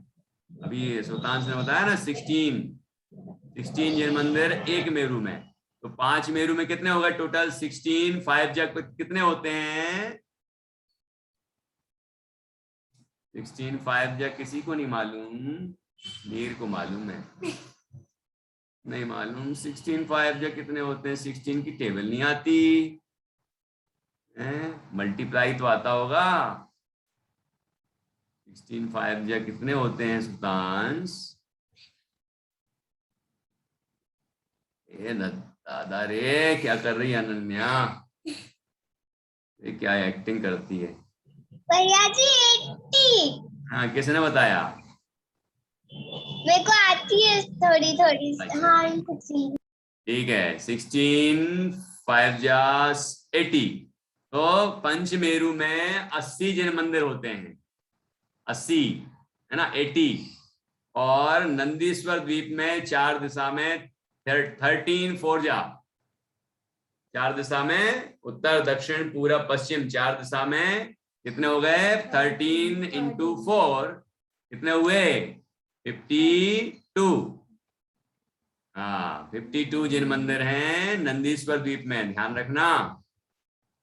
अभी सुल्तान ने बताया ना 16 जिन मंदिर एक मेरु में। तो 5 मेरु में कितने हो गए टोटल? 16, 5 जग कितने होते हैं? 16, 5 जग किसी को नहीं मालूम? मीर को मालूम है, नहीं मालूम। 16, 5 जग कितने होते हैं? 16 की टेबल नहीं आती है, मल्टीप्लाई तो आता होगा। 16, 5 जग कितने होते हैं सुल्तान? दादा रे, क्या कर रही है अनन्या? ये क्या एक्टिंग करती है? भैया जी 80। हाँ, किसने बताया? मेरे को आती है थोड़ी थोड़ी। हाँ, ठीक है, 16, 5 जा 80। तो पंचमेरु में 80 जिन मंदिर होते हैं, 80 है ना, 80। और नंदीश्वर द्वीप में 4 दिशा में 13, 4 जा 4 दिशा में, उत्तर दक्षिण पूरब पश्चिम 4 दिशा में कितने हो गए? 13 इंटू 4 कितने हुए? 52। हाँ, 52 जिन मंदिर हैं नंदीश्वर द्वीप में, ध्यान रखना।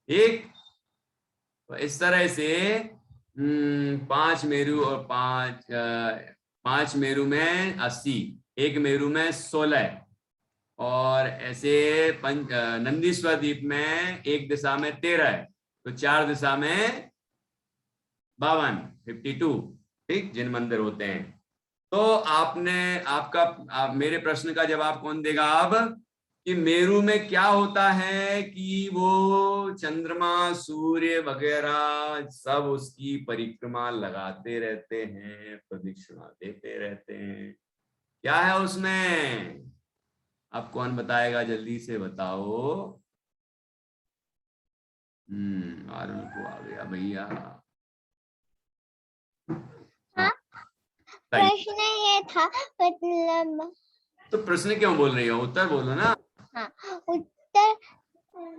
ठीक, तो इस तरह से 5 मेरु और 5 मेरु में 80, एक मेरु में 16, और ऐसे नंदीश्वर द्वीप में एक दिशा में 13 है, तो 4 दिशा में 52, 52 ठीक जिन मंदिर होते हैं। तो मेरे प्रश्न का जवाब कौन देगा अब कि मेरु में क्या होता है कि वो चंद्रमा सूर्य वगैरह सब उसकी परिक्रमा लगाते रहते हैं, प्रदक्षिणा देते रहते हैं। क्या है उसमें? अब कौन बताएगा, जल्दी से बताओ। आरुण को आ गया भैया। हाँ, प्रश्न ये था, मतलब तो प्रश्न क्यों बोल रही हो, उत्तर बोलो ना। हाँ, उत्तर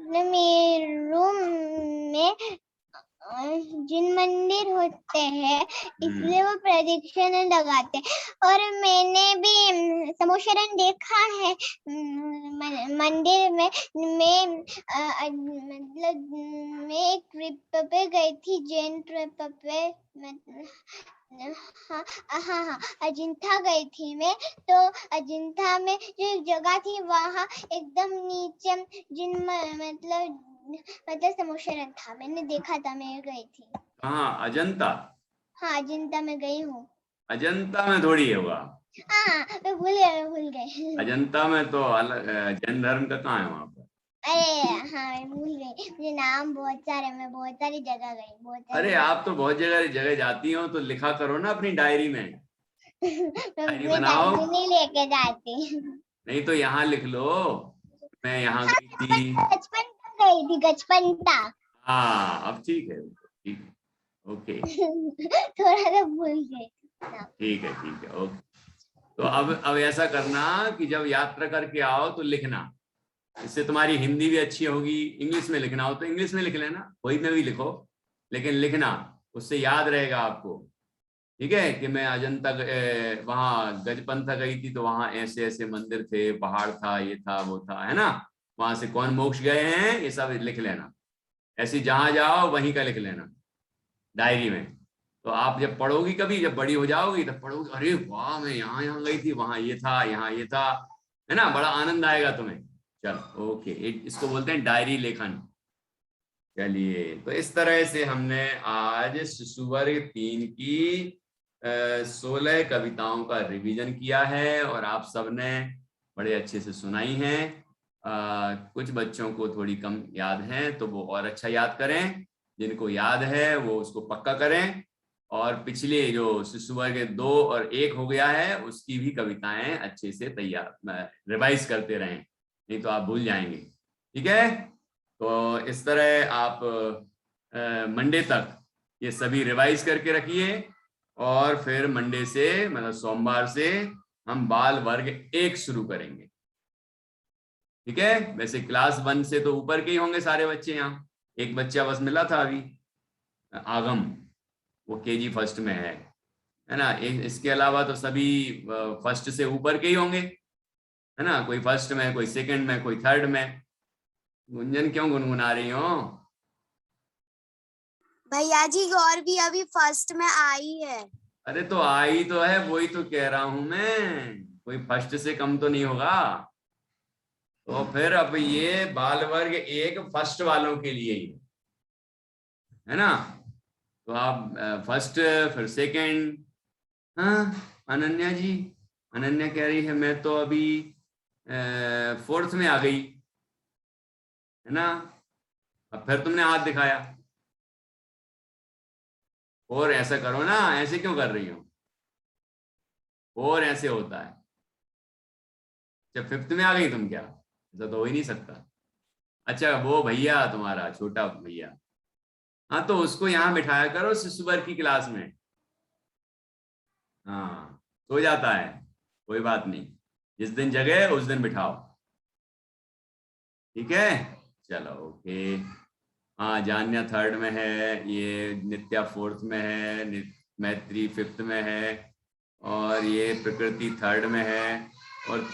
मेरे रूम में जिन मंदिर होते हैं इसलिए वो प्रदक्षिण लगाते हैं। और मैंने भी समोशरण देखा है मंदिर में। मैं मतलब मैं एक ट्रिप पे गई थी, जैन ट्रिप पे। हाँ, अजिंठा गई थी मैं। तो अजिंठा में जो एक जगह थी वहाँ एकदम नीचे जिन मतलब समोशरण था, मैंने देखा था, मैं गई थी। कहाँ? अजंता? हाँ, अजिंठा में गई हूँ। अजंता में थोड़ी होगा। हाँ, मैं भूल गई। अजंता में तो अलग जैन धर्म का कहाँ है वहाँ पर? अरे हाँ, मैं भूल गई, मुझे नाम बहुत सारे, मैं बहुत सारी जगह गई, अरे आप तो बहुत जगह जाती हो, तो लिखा करो ना अपनी डायरी में। डायरी बनाओ। डायरी नहीं लेके जाती। नहीं तो यहाँ लिख लो, मैं यहाँ गई थी। बचपन तक गई थी, बचपनता। हाँ, अब ठीक है, ठीक है, ओके। थोड़ा सा भूल गई। ठीक है, ओके। तो अब ऐसा करना कि जब यात्रा करके आओ तो लिखना, इससे तुम्हारी हिंदी भी अच्छी होगी। इंग्लिश में लिखना हो तो इंग्लिश में लिख लेना, कोई में भी लिखो, लेकिन लिखना, उससे याद रहेगा आपको। ठीक है कि मैं अजंता वहाँ गजपंथा गई थी तो वहाँ ऐसे ऐसे मंदिर थे, पहाड़ था, ये था, वो था, है ना। वहां से कौन मोक्ष गए हैं, ये सब लिख लेना। ऐसी जहां जाओ वहीं का लिख लेना डायरी में। तो आप जब पढ़ोगी कभी, जब बड़ी हो जाओगी तब पढ़ोगी, अरे वाह मैं यहाँ गई थी, वहां ये था, यहाँ ये था, है ना। बड़ा आनंद आएगा तुम्हें। चलो ओके, इसको बोलते हैं डायरी लेखन। चलिए, तो इस तरह से हमने आज शिशु वर्ग 3 की 16 कविताओं का रिवीजन किया है और आप सबने बड़े अच्छे से सुनाई हैं। कुछ बच्चों को थोड़ी कम याद है तो वो और अच्छा याद करें, जिनको याद है वो उसको पक्का करें। और पिछले जो शिशु वर्ग 2 और 1 हो गया है उसकी भी कविताएं अच्छे से तैयार रिवाइज करते रहें, नहीं तो आप भूल जाएंगे। ठीक है, तो इस तरह आप मंडे तक ये सभी रिवाइज करके रखिए और फिर मंडे से मतलब सोमवार से हम बाल वर्ग 1 शुरू करेंगे। ठीक है, वैसे क्लास 1 से तो ऊपर के ही होंगे सारे बच्चे। यहाँ एक बच्चा बस मिला था अभी, आगम, वो केजी फर्स्ट में है ना। इसके अलावा तो सभी फर्स्ट से ऊपर के ही होंगे, है ना। कोई फर्स्ट में, कोई सेकंड में, कोई थर्ड में। गुंजन क्यों गुनगुना रही हो? भैया जी गौर भी अभी फर्स्ट में आई है। अरे तो आई तो है, वही तो कह रहा हूं मैं, कोई फर्स्ट से कम तो नहीं होगा। तो फिर अब ये बाल वर्ग 1 फर्स्ट वालों के लिए ही है ना। तो आप फर्स्ट फिर सेकंड। हाँ अनन्या जी, अनन्या कह रही है मैं तो अभी 4th में आ गई, है ना। अब फिर तुमने हाथ दिखाया। और ऐसा करो ना, ऐसे क्यों कर रही हो? और ऐसे होता है। जब 5th में आ गई तुम, क्या ऐसा तो हो ही नहीं सकता। अच्छा वो भैया तुम्हारा छोटा भैया, हाँ तो उसको यहाँ बिठाया करो शिशु वर्ग की क्लास में। हाँ सो जाता है, कोई बात नहीं, जिस दिन जगह उस दिन बिठाओ। ठीक है, चलो ओके। हाँ जान्या 3rd में है, ये नित्या 4th में है, मैत्री 5th में है, और ये प्रकृति 3rd में है, और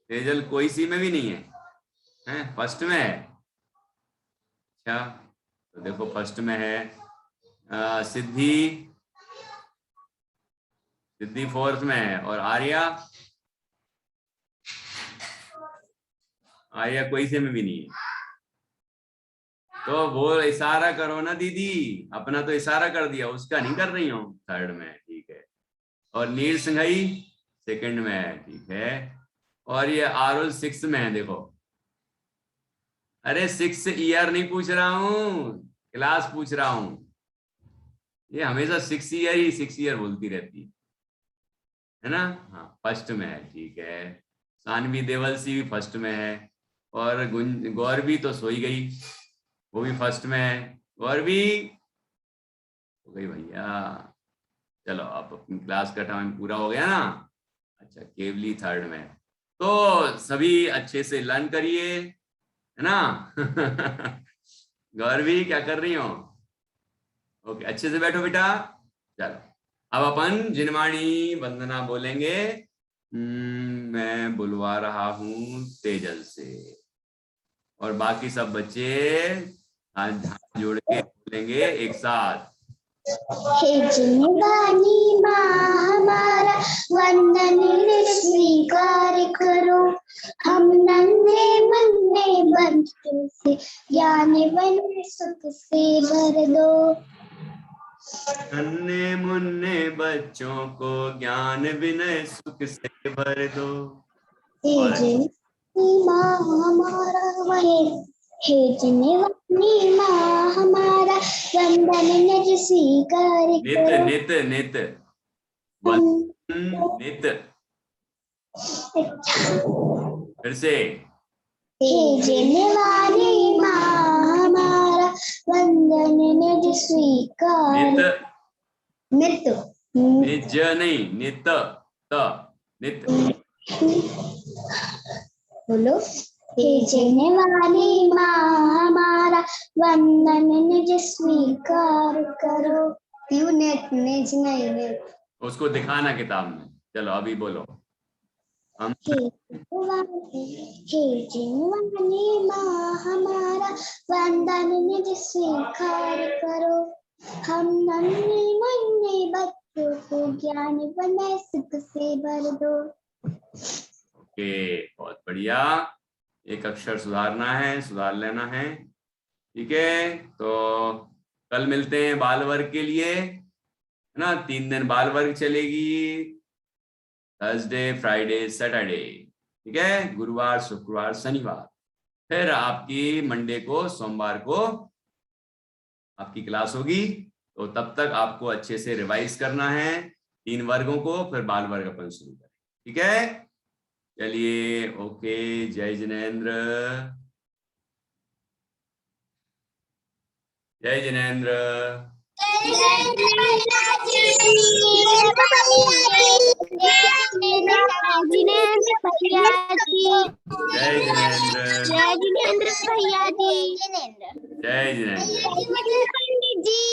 तेजल कोई सी में भी नहीं है, हैं फर्स्ट में है। अच्छा तो देखो फर्स्ट में है। सिद्धि 4th में है, और आर्या कोई से में भी नहीं है। तो वो इशारा करो ना दीदी, अपना तो इशारा कर दिया, उसका नहीं कर रही हूँ। 3rd में है, ठीक है। और नील सिंघई 2nd में है, ठीक है। और ये आरुल 6th में है, देखो। अरे 6 ईयर नहीं पूछ रहा हूँ, क्लास पूछ रहा हूँ। ये हमेशा 6 ईयर बोलती रहती है। है ना? हाँ फर्स्ट में है, ठीक है। सानवी देवलसी भी फर्स्ट में है, और गौरवी तो सो ही गई, वो भी फर्स्ट में है। गौरवी हो गई भैया। चलो अब अपनी क्लास का टाइम पूरा हो गया ना। अच्छा केवली थर्ड में, तो सभी अच्छे से लर्न करिए, है ना? गौरवी क्या कर रही हो? ओके अच्छे से बैठो बेटा। चलो अब अपन जिनवाणी वंदना बोलेंगे। मैं बुलवा रहा हूं तेजल से, और बाकी सब बच्चे हाथ जोड़ के बोलेंगे एक साथ। हे जिनवाणी माँ हमारा वंदन स्वीकार करो, हम नन्हे मुन्ने बच्चों से ज्ञान वन सुख से भर दो। नन्हे मुन्ने बच्चों को ज्ञान विनय सुख से भर दो। हे जिनवाणी माँ हमारा हे जिनवाणी माँ हमारा वंदन निज स्वीकार नित करो। नित नित वंदन नित, फिर से। हे जिनवाणी माँ हमारा वंदन निज स्वीकार। नित नित निज नहीं, नित त नित। बोलो। हे जिनवाणी माँ हमारा वंदन निज स्वीकार करो। यू नेट निज नहीं नेट। उसको दिखाना किताब में। चलो अभी बोलो। हम हे जिनवाणी माँ हमारा वंदन निज स्वीकार करो, हम नन्हे मुन्ने बच्चों को ज्ञान विनय सुख से भर दो। ओके बहुत बढ़िया। एक अक्षर सुधारना है, सुधार लेना है, ठीक है? तो कल मिलते हैं बाल वर्ग के लिए, है ना? 3 दिन बाल वर्ग चलेगी, थर्सडे फ्राइडे सैटरडे, ठीक है? गुरुवार शुक्रवार शनिवार। फिर आपकी मंडे को, सोमवार को आपकी क्लास होगी। तो तब तक आपको अच्छे से रिवाइज करना है 3 वर्गों को, फिर बाल वर्ग अपन शुरू करें, ठीक है? चलिए ओके, जय जिनेंद्र, जय जिनेंद्र, जिनेंद्र भैया जी, जय जिनेंद्र, जय जिनेंद्र भैया जी, जय जिनेंद्र। पंडित जी।